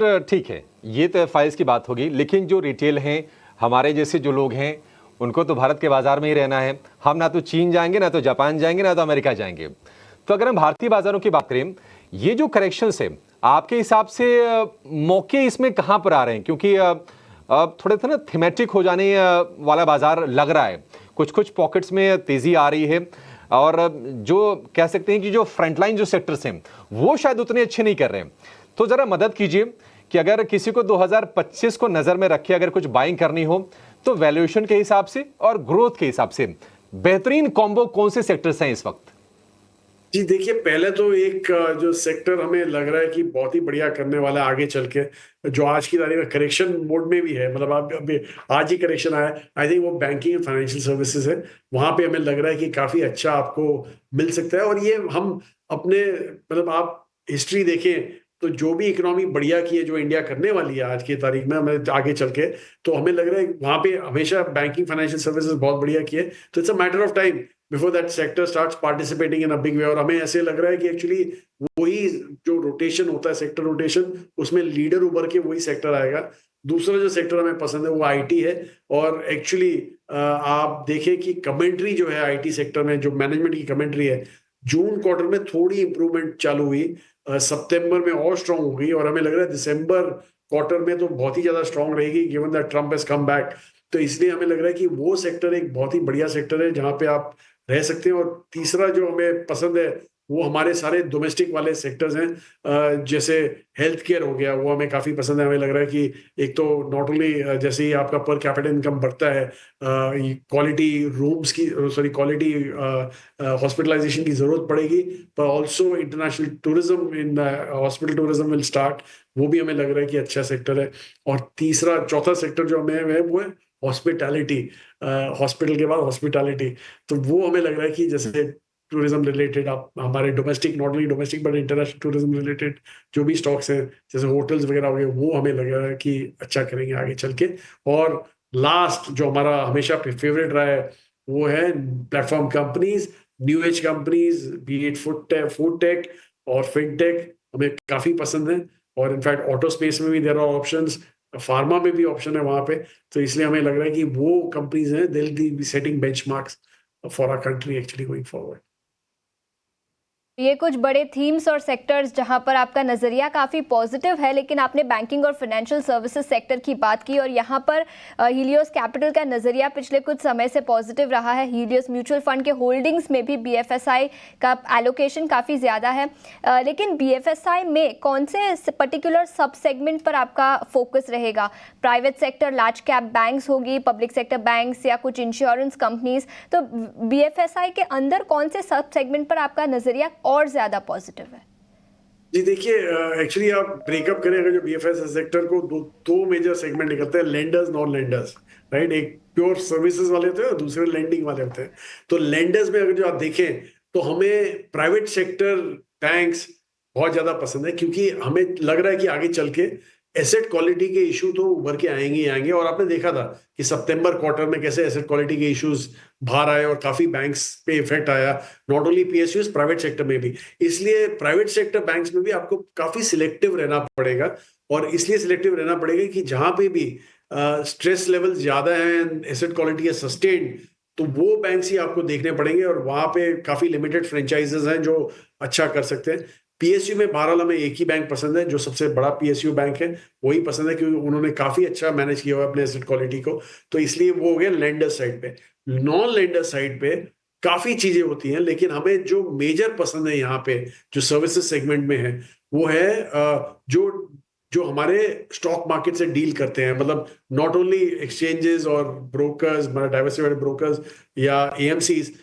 ठीक है, ये तो एफआईज की बात होगी, लेकिन जो रिटेल हैं, हमारे जैसे जो लोग हैं, उनको तो भारत के बाजार में ही रहना है। हम ना तो चीन जाएंगे, ना तो जापान जाएंगे, ना तो अमेरिका जाएंगे। तो अगर हम भारतीय बाजारों की बात करें, ये जो करेक्शंस है, आपके हिसाब से मौके इसमें कहाँ पर आ रहे हैं? क्योंकि थोड़े सा ना थीमेटिक हो जाने वाला बाजार लग रहा है। कुछ कुछ पॉकेट्स में तेजी आ रही है और जो कह सकते हैं कि जो फ्रंटलाइन जो सेक्टर्स हैं, वो शायद उतने अच्छे नहीं कर रहे हैं। तो जरा मदद कीजिए कि अगर किसी को 2025 को नजर में रखे अगर कुछ बाइंग करनी हो तो वैल्यूएशन के हिसाब से और ग्रोथ के हिसाब से बेहतरीन कॉम्बो कौन से सेक्टर्स हैं इस वक्त? जी देखिए, पहले तो एक जो सेक्टर हमें लग रहा है कि बहुत ही बढ़िया करने वाला है आगे चल के, जो आज की तारीख में करेक्शन मोड में भी है, मतलब आप अभी आज ही करेक्शन आया, आई थिंक वो बैंकिंग एंड फाइनेंशियल सर्विसेज है। वहां पे हमें लग रहा है कि काफी अच्छा आपको मिल सकता है। और ये हम अपने मतलब आप हिस्ट्री देखें तो जो भी इकोनॉमी बढ़िया की है, जो इंडिया करने वाली है आज की तारीख में, हमें आगे चल के, तो हमें लग रहा है वहां पे हमेशा बैंकिंग फाइनेंशियल सर्विसेज बहुत बढ़िया की है। तो it's a matter of time before that sector starts participating in a big way. और हमें ऐसे लग रहा है कि एक्चुअली वही जो रोटेशन होता है, सेक्टर रोटेशन, उसमें लीडर उभर के वही सेक्टर आएगा। दूसरा जो सेक्टर हमें पसंद है वो आईटी है। और एक्चुअली आप देखें कि कमेंट्री जो है आईटी सेक्टर में, जो मैनेजमेंट की कमेंट्री है, जून क्वार्टर में थोड़ी इंप्रूवमेंट चालू हुई, सितंबर में और स्ट्रांग हो गई, और हमें लग रहा है दिसंबर क्वार्टर में तो बहुत ही ज्यादा स्ट्रांग रहेगी given that Trump has come back. तो इसलिए हमें लग रहा है कि वो सेक्टर एक बहुत ही बढ़िया सेक्टर है जहां पे आप रह सकते हैं। और तीसरा जो हमें पसंद है वो हमारे सारे डोमेस्टिक वाले सेक्टर्स हैं, जैसे हेल्थ केयर हो गया, वो हमें काफ़ी पसंद है। हमें लग रहा है कि एक तो नॉट ओनली जैसे ही आपका पर कैपिटा इनकम बढ़ता है, क्वालिटी रूम्स की, सॉरी, क्वालिटी हॉस्पिटलाइजेशन की ज़रूरत पड़ेगी, पर also international tourism in hospital tourism will start. वो भी हमें लग रहा है कि अच्छा सेक्टर है। और तीसरा चौथा सेक्टर जो हमें है वो है हॉस्पिटैलिटी, हॉस्पिटल के बाद हॉस्पिटैलिटी। तो वो हमें लग रहा है कि जैसे टूरिज्म रिलेटेड, आप हमारे domestic, not only domestic but international tourism related जो भी स्टॉक्स हैं, जैसे होटल्स वगैरह हो गए, वो हमें लग रहा है कि अच्छा करेंगे आगे चल के। और लास्ट जो हमारा हमेशा फेवरेट रहा है वो है platform companies, new age companies, be it food tech और फिनटेक, हमें काफी पसंद है। और इनफैक्ट ऑटो स्पेस में भी देयर आर ऑप्शंस, फार्मा में भी ऑप्शन है वहां पे। तो इसलिए हमें लग रहा है कि वो कंपनीज हैं, they will be setting benchmarks for our country actually going forward. ये कुछ बड़े थीम्स और सेक्टर्स जहां पर आपका नज़रिया काफ़ी पॉजिटिव है, लेकिन आपने बैंकिंग और फाइनेंशियल सर्विसेज सेक्टर की बात की और यहां पर हीलियोस कैपिटल का नज़रिया पिछले कुछ समय से पॉजिटिव रहा है। हीलियोस म्यूचुअल फंड के होल्डिंग्स में भी बीएफएसआई का एलोकेशन काफ़ी ज़्यादा है, लेकिन बीएफएसआई में कौन से पर्टिकुलर सब सेगमेंट पर आपका फोकस रहेगा? Private sector, large cap banks होगी, पब्लिक सेक्टर बैंक्स या कुछ इंश्योरेंस कंपनीज? तो बीएफएसआई के अंदर कौन से सब सेगमेंट पर आपका नज़रिया और ज्यादा पॉजिटिव है? जी देखिए, एक्चुअली आप ब्रेकअप करें अगर जो बीएफएस सेक्टर को, दो मेजर सेगमेंट निकलते हैं, लेंडर्स, नॉन लेंडर्स, राइट। एक प्योर सर्विसेज वाले होते हैं और दूसरे लेंडिंग वाले होते हैं। तो लेंडर्स में अगर जो आप देखें तो हमें प्राइवेट सेक्टर बैंक्स बहुत ज्यादा पसंद है, क्योंकि हमें लग रहा है कि आगे चल के एसेट क्वालिटी के इशू तो उभर के आएंगे ही आएंगे। और आपने देखा था कि सितंबर क्वार्टर में कैसे एसेट क्वालिटी के इश्यूज बाहर आए और काफी बैंक्स पे इफेक्ट आया, not only PSUs, private sector में भी। इसलिए प्राइवेट सेक्टर बैंक्स में भी आपको काफी सिलेक्टिव रहना पड़ेगा। और इसलिए सिलेक्टिव रहना पड़ेगा कि जहां पे भी स्ट्रेस लेवल ज्यादा है, एसेट क्वालिटी है सस्टेन्ड, तो वो बैंक्स ही आपको देखने पड़ेंगे। और वहां पे काफी लिमिटेड फ्रेंचाइजेस हैं जो अच्छा कर सकते हैं। पीएसयू में बहरहाल हमें एक ही बैंक पसंद है, जो सबसे बड़ा पीएसयू बैंक है वही पसंद है, क्योंकि उन्होंने काफी अच्छा मैनेज किया हुआ है अपने एसेट क्वालिटी को। तो इसलिए वो हो गया लेंडर साइड पे। नॉन लेंडर साइड पे काफी चीजें होती हैं, लेकिन हमें जो मेजर पसंद है यहाँ पे, जो सर्विसेज सेगमेंट में है, वो है जो जो हमारे स्टॉक मार्केट से डील करते हैं, मतलब नॉट ओनली एक्सचेंजेस और ब्रोकर्स, डाइवर्सिफाइड ब्रोकर्स या एएमसीज,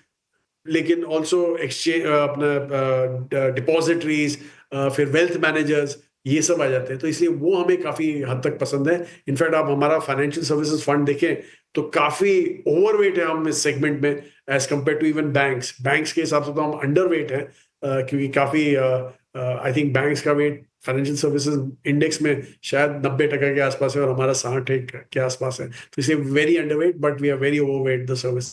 लेकिन ऑल्सो एक्सचेंज, अपना डिपॉजिटरीज, फिर वेल्थ मैनेजर्स, ये सब आ जाते हैं। तो इसलिए वो हमें काफी हद तक पसंद है। इनफैक्ट आप हमारा फाइनेंशियल सर्विसेज फंड देखें तो काफी ओवरवेट है हम इस सेगमेंट में, as compare to even banks के हिसाब से तो हम अंडरवेट है, क्योंकि काफी आई थिंक बैंक्स का वेट फाइनेंशियल सर्विसेज इंडेक्स में शायद 90% के आसपास है और हमारा 60 के आसपास है। तो इसलिए very underweight, but we are very overweight the service.